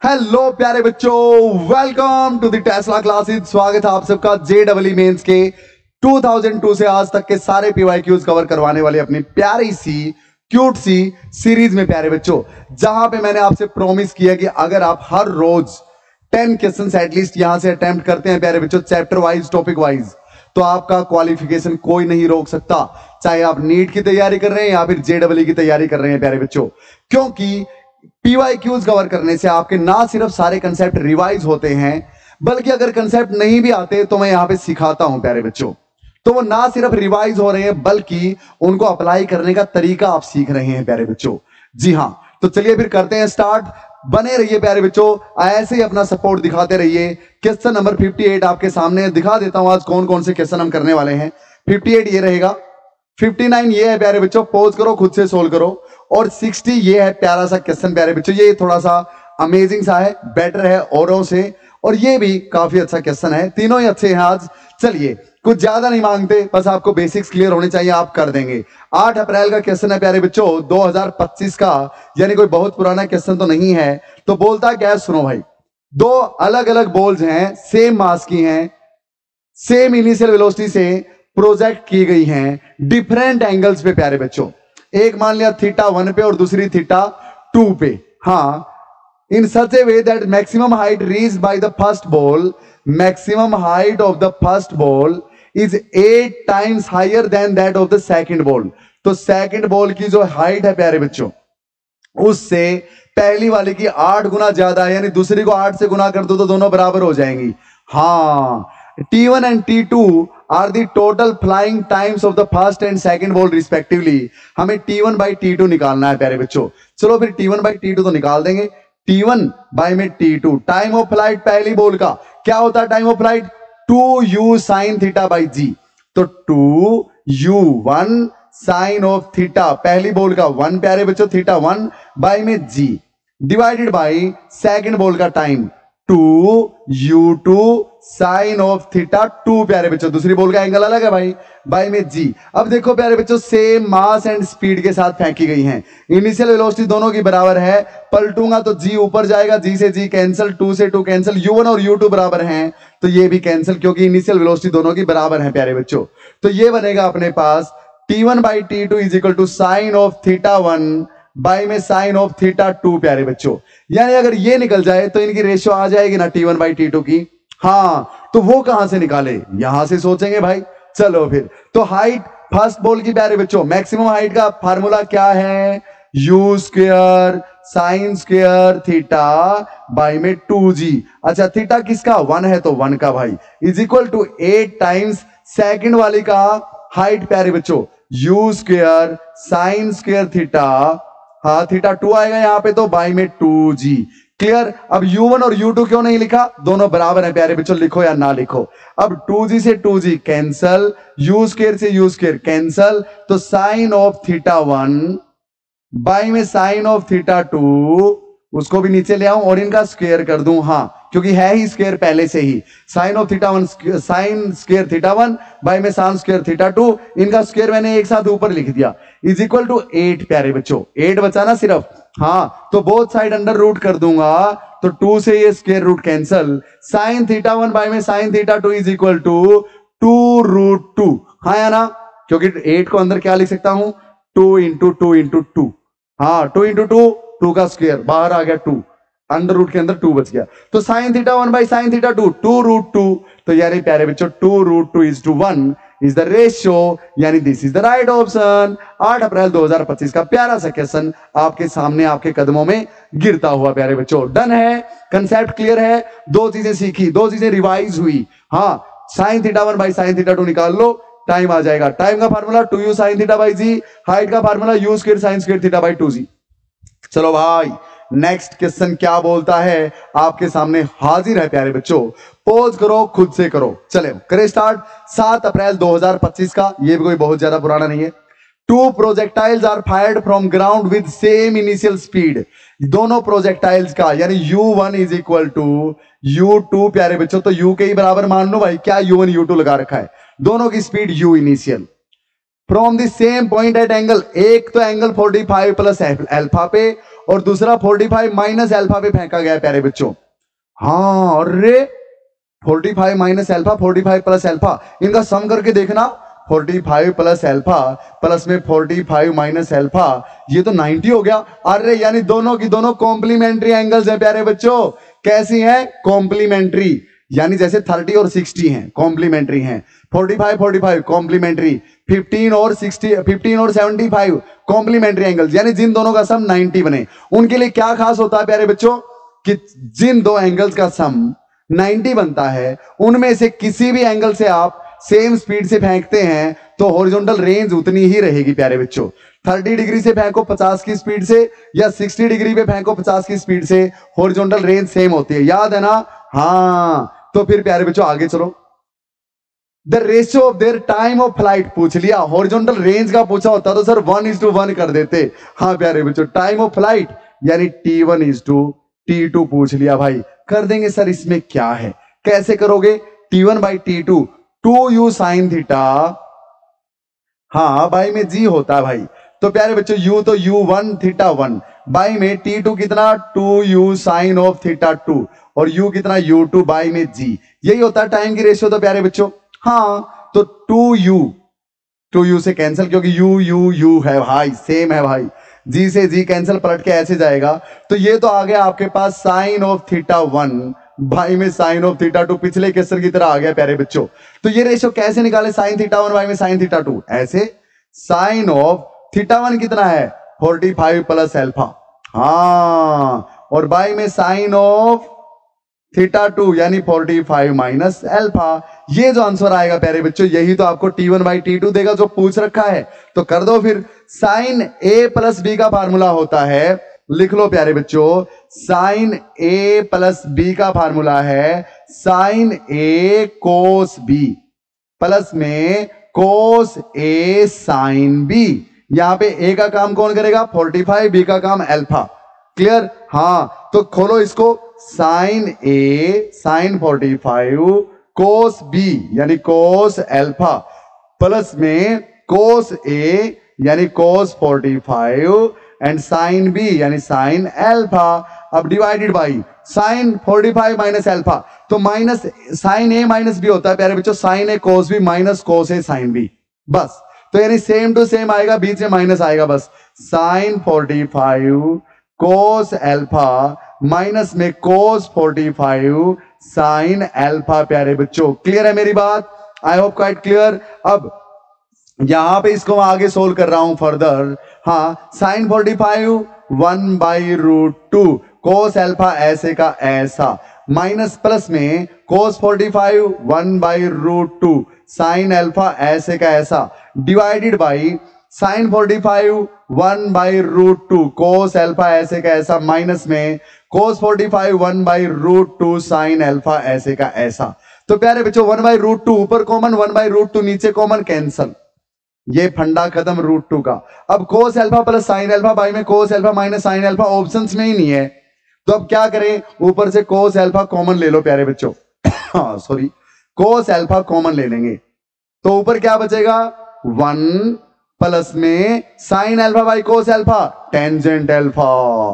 Hello प्यारे बच्चों, welcome to the Tesla classes. स्वागत है आप सबका जेईई मेंस के 2002 से आज तक के सारे पीवाईक्यूज कवर करवाने वाले अपनी प्यारी सी क्यूट सी सीरीज में प्यारे बच्चों, जहां पे मैंने आपसे प्रॉमिस किया कि अगर आप हर रोज 10 क्वेश्चंस एटलीस्ट यहां से अटेम्प्ट करते हैं प्यारे बच्चों, चैप्टर वाइज टॉपिक वाइज, तो आपका क्वालिफिकेशन कोई नहीं रोक सकता। चाहे आप नीट की तैयारी कर रहे हैं या फिर जेईई की तैयारी कर रहे हैं प्यारे बच्चों, क्योंकि पीवाईक्यूज कवर करने से आपके ना सिर्फ सारे कंसेप्ट रिवाइज होते हैं, बल्कि अगर कंसेप्ट नहीं भी आते तो मैं यहां पे सिखाता हूं प्यारे बच्चों। तो वो ना सिर्फ रिवाइज हो रहे हैं बल्कि उनको अप्लाई करने का तरीका आप सीख रहे हैं प्यारे बच्चों। जी हां, तो चलिए फिर करते हैं स्टार्ट। बने रहिए प्यारे बच्चों, ऐसे ही अपना सपोर्ट दिखाते रहिए। क्वेश्चन नंबर 58 आपके सामने दिखा देता हूं आज कौन कौन से क्वेश्चन हम करने वाले हैं। 58 ये रहेगा, 59 ये है प्यारे बच्चों, पॉज करो खुद से सोल्व करो, और 60 ये है प्यारा सा क्वेश्चन प्यारे बच्चों। ये थोड़ा सा अमेजिंग सा है, बेटर है औरों से, और ये भी काफी अच्छा क्वेश्चन है। तीनों ही अच्छे हैं आज। चलिए कुछ ज्यादा नहीं मांगते, बस आपको बेसिक्स क्लियर होने चाहिए, आप कर देंगे। 8 अप्रैल का क्वेश्चन है प्यारे बच्चों 2025 का, यानी कोई बहुत पुराना क्वेश्चन तो नहीं है। तो बोलता क्या है सुनो भाई, दो अलग अलग बॉल्स हैं, सेम मास की हैं, सेम इनिशियल वेलोसिटी से प्रोजेक्ट की गई हैं डिफरेंट एंगल्स पे प्यारे बच्चों। एक मान लिया θ1 पे और दूसरी θ2 पे। हाँ, in such a way that maximum height reached by the first ball, maximum height of the first ball is 8 times higher than that of the second ball. तो सेकंड बॉल की जो हाइट है प्यारे बच्चों, उससे पहली वाले की 8 गुना ज्यादा है, यानी दूसरी को 8 से गुना कर दो तो दोनों बराबर हो जाएंगी। हाँ, T1 and T2 are the total flying times of the first and second ball respectively। हमें T1 by T2 निकालना है प्यारे बच्चों। चलो फिर T1 by T2 तो निकाल देंगे। T1 by में T2, टाइम ऑफ फ्लाइट पहली बॉल का क्या होता है time of flight? 2u sin theta by g। तो 2u1 sin ऑफ थीटा, पहली बॉल का 1 प्यारे बच्चों, θ1 by में g divided by second ball का टाइम 2u2 साइन ऑफ θ2 प्यारे बच्चों, दूसरी बॉल का एंगल अलग है भाई, बाई में g। अब देखो प्यारे बच्चों, सेम मास एंड स्पीड के साथ फेंकी गई हैं, इनिशियल वेलोसिटी दोनों की बराबर है। पलटूंगा तो g ऊपर जाएगा, g से g कैंसिल, 2 से 2 कैंसिल, u1 और u2 बराबर हैं तो ये भी कैंसिल, क्योंकि इनिशियल वेलोसिटी दोनों की बराबर है प्यारे बच्चों। तो ये बनेगा अपने पास T1 by T2 is equal to sine of θ1 by में साइन ऑफ θ2 प्यारे बच्चों। यानी अगर ये निकल जाए तो इनकी रेशियो आ जाएगी ना T1 by T2 की। हाँ, तो वो कहां से निकाले, यहां से सोचेंगे भाई। चलो फिर, तो हाइट फर्स्ट बॉल की प्यारे बच्चों, मैक्सिमम हाइट का फार्मूला क्या है? u square sine square theta by में 2g। अच्छा, थीटा किसका? 1 है तो 1 का भाई, is equal to 8 times second वाली का हाइट प्यारे बच्चों, u square sine square theta, हाँ θ2 आएगा यहां पे तो बाई में 2g। क्लियर? अब u1 और u2 क्यों नहीं लिखा? दोनों बराबर है प्यारे बच्चों, लिखो या ना लिखो। अब 2g से 2g कैंसल, u स्क्वायर से u स्क्वायर कैंसल, तो साइन ऑफ θ1 बाई में साइन ऑफ θ2, उसको भी नीचे ले आऊं और इनका स्क्वायर कर दूं। हाँ, क्योंकि है ही स्क्वायर पहले से ही, sine of θ1 sine square θ1 by में साइन स्क्वायर θ2, इनका स्क्वायर मैंने एक साथ ऊपर लिख दिया, इज इक्वल टू 8 प्यारे बच्चों। 8 बचा ना सिर्फ, हाँ, तो बोथ साइड अंडर रूट कर दूंगा तो 2 से ये square root cancel, sine θ1 by में साइन θ2 इज इक्वल टू 2√2। हाँ या ना? क्योंकि 8 को अंदर क्या लिख सकता हूं? 2 इंटू 2 इंटू 2। हाँ, 2 इंटू 2, 2 का स्क्वायर बाहर आ गया 2, अंडर रूट के अंदर 2 बच गया, तो साइन θ1 बाई साइन θ2 2√2। तो यानी प्यारे बच्चों 2√2 is to 1 is the ratio, यानी this is the right option. 8 April 2025 का प्यारा सा क्वेश्चन आपके सामने आपके कदमों में गिरता हुआ प्यारे बच्चों। डन है, कंसेप्ट क्लियर है, दो चीजें सीखी, दो चीजें रिवाइज हुई। हाँ, साइन θ1 बाई साइन θ2 निकाल लो, टाइम आ जाएगा। टाइम का formula 2u sine theta by g, height का formula u square sine square theta by 2g। चलो भाई, नेक्स्ट क्वेश्चन क्या बोलता है आपके सामने हाजिर है प्यारे बच्चों, पोज करो खुद से करो। चले करें स्टार्ट। 7 अप्रैल 2025 का, ये भी कोई बहुत ज्यादा पुराना नहीं है। 2 projectiles are fired from ground with same initial speed. दोनों प्रोजेक्टाइल्स का यानी u1 is equal to u2 प्यारे बच्चों, तो u के ही बराबर मान लो भाई, क्या u1 u2 लगा रखा है, दोनों की speed u initial from the same point at angle, एक तो एंगल 45 प्लस अल्फा पे और दूसरा 45 माइनस अल्फा पे फेंका गया प्यारे बच्चों। हाँ, अरे 45 माइनस अल्फा, 45 प्लस अल्फा, इनका सम करके देखना। 45 प्लस अल्फा प्लस में 45 माइनस अल्फा, ये तो 90 हो गया। अरे यानी दोनों की दोनों कॉम्प्लीमेंट्री एंगल्स हैं प्यारे बच्चों। कैसी हैं? कॉम्प्लीमेंट्री, यानी जैसे 30 और 60 हैं, कॉम्प्लीमेंट्री हैं। 45 कॉम्प्लीमेंट्री, 15 और 60, 15 और 75 कॉम्प्लीमेंट्री एंगल्स, यानी जिन दोनों का सम 90 बने। उनके लिए क्या खास होता है प्यारे बच्चों कि जिन दो एंगल्स का सम 90 बनता है, उनमें से किसी भी एंगल से आप सेम स्पीड से फेंकते हैं तो हॉरिजॉन्टल रेंज उतनी ही रहेगी प्यारे बच्चों। 30 डिग्री से फेंको 50 की स्पीड से, या 60 डिग्री पे फेंको 50 की स्पीड से, हॉरिजॉन्टल रेंज सेम होती है, याद है ना? हाँ, तो फिर प्यारे बच्चों आगे चलो। The ratio of their time of flight पूछ लिया, हॉरिजॉन्टल रेंज का पूछा होता तो सर 1:1 कर देते। हाँ प्यारे बच्चों, टाइम ऑफ फ्लाइट यानी T1:T2 पूछ लिया भाई। कर देंगे सर, इसमें क्या है, कैसे करोगे? T1/T2 2u sin थीटा, हाँ बाई में g होता है भाई। तो प्यारे बच्चों u तो u1 थीटा 1 बाई में T2 कितना 2u sin ऑफ थीटा 2 और u कितना u2 बाई में g, यही होता है टाइम की रेशियो। तो प्यारे बच्चों हाँ, तो 2u से कैंसिल, क्योंकि u है भाई, सेम है भाई। g से g कैंसिल, पलट के ऐसे जाएगा। तो ये तो आ गया आपके पास साइन ऑफ थीटा 1 बाई में साइन ऑफ थीटा 2, पिछले क्वेश्चन की तरह आ गया प्यारे बच्चों। तो ये रेशियो कैसे निकाले? साइन थीटा 1 बाई में साइन थीटा 2, ऐसे। साइन ऑफ थीटा 1 कितना है? 45 प्लस अल्फा, हाँ, और बाई में साइन ऑफ थीटा 2 यानी 45 माइनस अल्फा। ये जो आंसर आएगा प्यारे बच्चों, यही तो आपको T1/T2 देगा जो पूछ रखा है। तो कर दो फिर। साइन A प्लस बी का फार्मूला होता है, लिख लो प्यारे बच्चों, साइन A प्लस बी का फार्मूला है sine A cos B plus में कोस A साइन बी। यहां पे A का काम कौन करेगा? 45, B का काम अल्फा। क्लियर? हाँ, तो खोलो इसको, sine A sine 45 cos B यानी कोस अल्फा प्लस में कोस A यानी कोस 45 एंड साइन B यानी साइन अल्फा। अब divided by sine 45 minus alpha, तो minus sine A minus B होता है प्यारे बच्चों, sine A cos B minus cos A sine B, बस। तो यानी सेम टू सेम आएगा, बीच में माइनस आएगा, बस। साइन 45 कोस अल्फा माइनस में कोस 45 साइन अल्फा प्यारे बच्चों। क्लियर है मेरी बात? I hope quite clear. अब यहां पे इसको मैं आगे सोल्व कर रहा हूं फर्दर। हाँ, साइन 45 1/√2 कोस अल्फा ऐसे का ऐसा, माइनस प्लस में कोस 45 1/√2 साइन अल्फा ऐसे का ऐसा, divided by sine 45 1/√2 cos alpha ऐसे का ऐसा, माइनस में कोस 45 1/√2 साइन अल्फा ऐसे का ऐसा। तो प्यारे बच्चों 1/√2 ऊपर कॉमन, 1/√2 नीचे कॉमन, कैंसल, ये फंडा खत्म √2 का। अब cos alpha plus sine alpha by में cos alpha minus sine alpha, options में ही नहीं है, तो अब क्या करें? ऊपर से कोस अल्फा कॉमन ले लो प्यारे बच्चों। हाँ सॉरी, कोस अल्फा कॉमन ले लेंगे, तो ऊपर क्या बचेगा? 1 प्लस में sign alpha by cos alpha tangent alpha,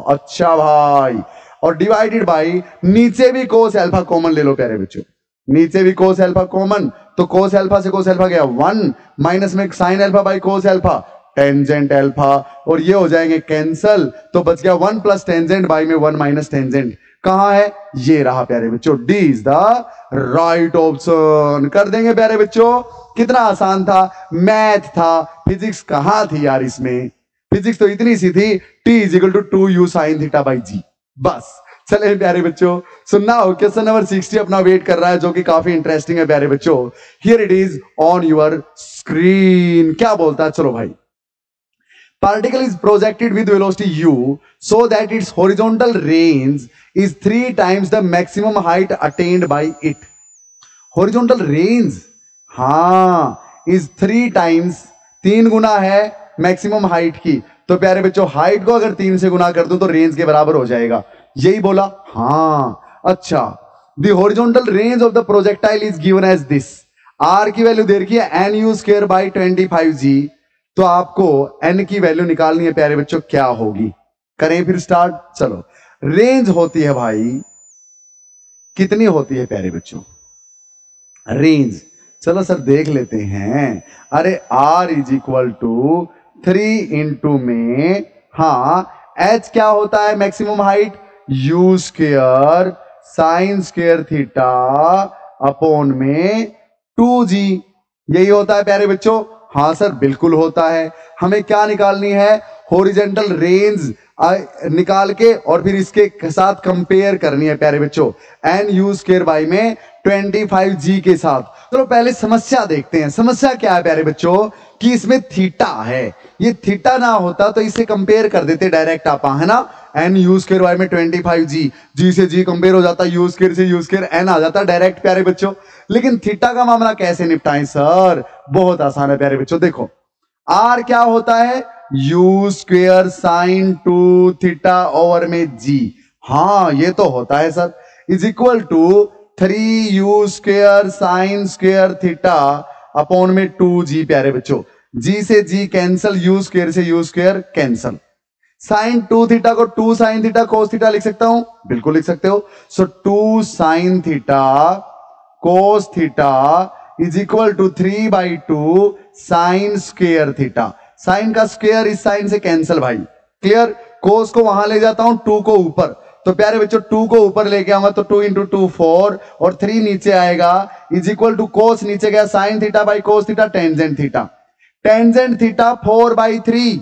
अच्छा भाई, और डिवाइडेड बाई नीचे भी कोस अल्फा कॉमन ले लो प्यारे बच्चों, नीचे भी कोस अल्फा कॉमन, तो कोस अल्फा से कोस अल्फा गया 1 माइनस में sign alpha by cos alpha tangent alpha, और ये हो जाएंगे कैंसल, तो बच गया 1 प्लस टेंजेंट बाई में 1 माइनस टेंजेंट। कहां है? ये रहा प्यारे बच्चों, D is the right option. कर देंगे प्यारे बच्चों, कितना आसान था, मैथ था, फिजिक्स कहां थी यार इसमें? फिजिक्स तो इतनी सी थी, T = 2u sin theta by g, बस। चले प्यारे बच्चों, सुनना हो, क्वेश्चन नंबर 60 अपना वेट कर रहा है, जो कि काफी इंटरेस्टिंग है प्यारे बच्चों। Here it is on your screen. क्या बोलता है? चलो भाई, particle is projected with velocity u so that its horizontal range is 3 times the maximum height attained by it. Horizontal range हाँ is 3 times, 3 गुना है मैक्सिमम हाइट की। तो प्यारे बच्चों हाइट को अगर 3 से गुना कर दूं तो रेंज के बराबर हो जाएगा, यही बोला? हाँ अच्छा। The horizontal range of the projectile is given as this. R की वैल्यू दे रखी है nu² by 25g। तो आपको n की वैल्यू निकालनी है प्यारे बच्चों, क्या होगी? करें फिर स्टार्ट। चलो, रेंज होती है भाई, कितनी होती है प्यारे बच्चों रेंज? चलो सर देख लेते हैं। अरे R is equal to 3 into में, हाँ H क्या होता है maximum height? U square sine square theta upon में 2G, यही होता है प्यारे बच्चों। हाँ सर बिल्कुल होता है। हमें क्या निकालनी है? हॉरिजॉन्टल रेंज निकाल के और फिर इसके साथ कंपेयर करनी है प्यारे बच्चों, एन यू स्क्वायर बाई में 25G के साथ। चलो पहले समस्या देखते हैं। समस्या क्या है प्यारे बच्चों कि इसमें थीटा है, ये थीटा ना होता तो इसे कंपेयर कर देते डायरेक्ट आप, है ना। एन यू स्क्वायर बाई में 25G, जी से जी कंपेयर हो जाता, यू स्क्वायर से यू स्क्वायर एन आ जाता डायरेक्ट प्यारे बच्चों। लेकिन थीटा का मामला कैसे निपटाएं सर? बहुत आसान है प्यारे बच्चों। देखो आर क्या होता है? U square sine 2 theta over में जी, हाँ ये तो होता है sir, is equal to 3U square sine square theta upon में 2G प्यारे बच्चों। जी से जी कैंसल, यू स्क्वेयर से U square cancel. Sine 2 theta को 2 साइन थीटा कोस थीटा लिख सकता हूं, बिल्कुल लिख सकते हो। So 2 sine theta cos theta is equal to 3/2 sine square theta. Sine का स्क्वेयर इस साइन से कैंसल भाई, क्लियर। कोस को वहां ले जाता हूं, 2 को ऊपर, तो प्यारे बच्चों 2 को ऊपर लेके आऊंगा तो 2 इंटू 2 4 और 3 नीचे आएगा, इज इक्वल टू कोस नीचे गया sign theta by cos theta, tangent theta. Tangent theta 4/3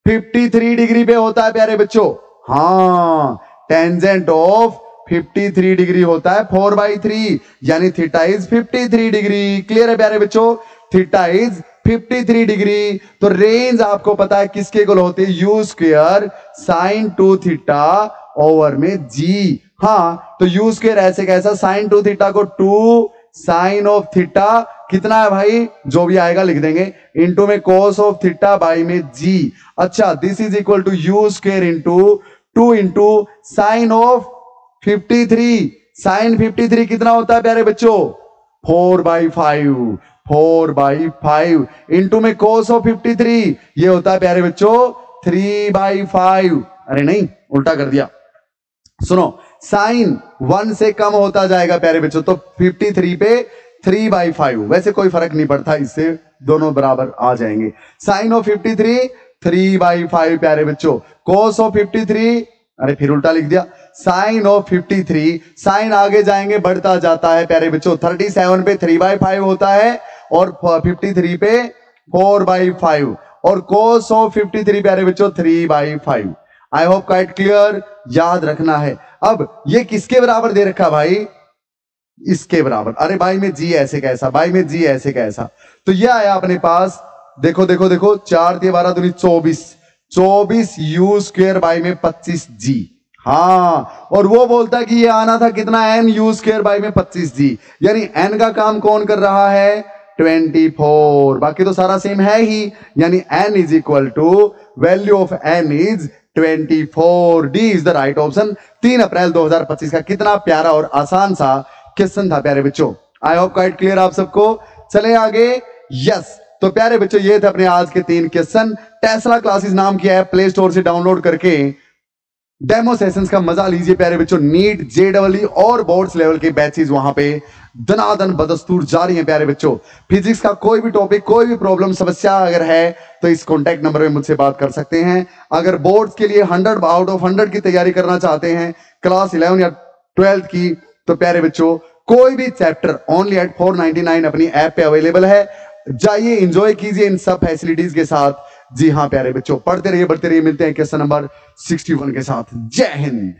53 degree पे होता है प्यारे बच्चों। हाँ टेंजेंट ऑफ 53 डिग्री होता है 4/3, यानी थीटा इज 53 डिग्री। क्लियर है प्यारे बच्चों, थीटा इज 53 डिग्री। तो रेंज आपको पता है किसके इक्वल होती है? You square sine 2 theta over में जी। हाँ तो यू स्क्वायर ऐसे कैसा? साइन 2 थीटा को 2 साइन ऑफ थीटा कितना है भाई, जो भी आएगा लिख देंगे, इंटू में कोस ऑफ थीटा बाई में जी। अच्छा, this is equal to U square into 2 into sine of 53। Sine 53 कितना होता है प्यारे बच्चों? 4/5 4/5 इंटू में कोस ऑफ 53 ये होता है प्यारे बच्चों 3/5। अरे नहीं उल्टा कर दिया, सुनो, साइन 1 से कम होता जाएगा प्यारे बच्चों, तो 53 पे 3/5, वैसे कोई फर्क नहीं पड़ता, इससे दोनों बराबर आ जाएंगे। साइन ऑफ 53 3/5 प्यारे बच्चों, कोस ऑफ 53, अरे फिर उल्टा लिख दिया, साइन ऑफ 53, साइन आगे जाएंगे बढ़ता जाता है प्यारे बच्चों, 37 पे 3/5 होता है और 53 पे 4/5 और कोस ऑफ 53 प्यारे बच्चों 3/5। आई होप क्वाइट क्लियर, याद रखना है। अब ये किसके बराबर दे रखा भाई? इसके बराबर। अरे भाई में जी ऐसे कैसा, भाई में जी ऐसे कैसा, तो ये आया अपने पास, देखो देखो देखो, 4 × 12 दूनी 24 यू स्क्वायर बाई में 25G। हाँ, और वो बोलता है कि ये आना था कितना? एन यू स्क्वायर बाई में 25G, यानी एन का काम कौन कर रहा है? 24, बाकी तो सारा सेम है ही, यानी N is equal to value of N is 24। D is the right option. 3 अप्रैल 2025 का कितना प्यारा और आसान सा क्वेश्चन था प्यारे बच्चों। आई होप क्वाइट क्लियर आप सबको। चले आगे। यस, तो प्यारे बच्चों ये थे अपने आज के 3 क्वेश्चन। टेस्ला क्लासेस नाम की ऐप प्ले स्टोर से डाउनलोड करके डेमो सेशंस का मजा लीजिए प्यारे बच्चों। नीट, JEE और बोर्ड्स लेवल के बैचेस वहां पे दनादन बदस्तूर जारी हैं प्यारे बच्चों। फिजिक्स का कोई भी टॉपिक, कोई भी प्रॉब्लम, समस्या अगर है तो इस कॉन्टैक्ट नंबर में मुझसे बात कर सकते हैं। अगर बोर्ड्स के लिए 100 आउट ऑफ 100 की तैयारी करना चाहते हैं, क्लास 11 या 12th की, तो प्यारे बच्चों कोई भी चैप्टर ओनली एट 499 अपनी ऐप पे अवेलेबल है। जाइए, एंजॉय कीजिए इन सब फैसिलिटीज के साथ। जी हाँ प्यारे बच्चों, पढ़ते रहिए, बढ़ते रहिए। मिलते हैं क्वेश्चन नंबर 61 के साथ। जय हिंद।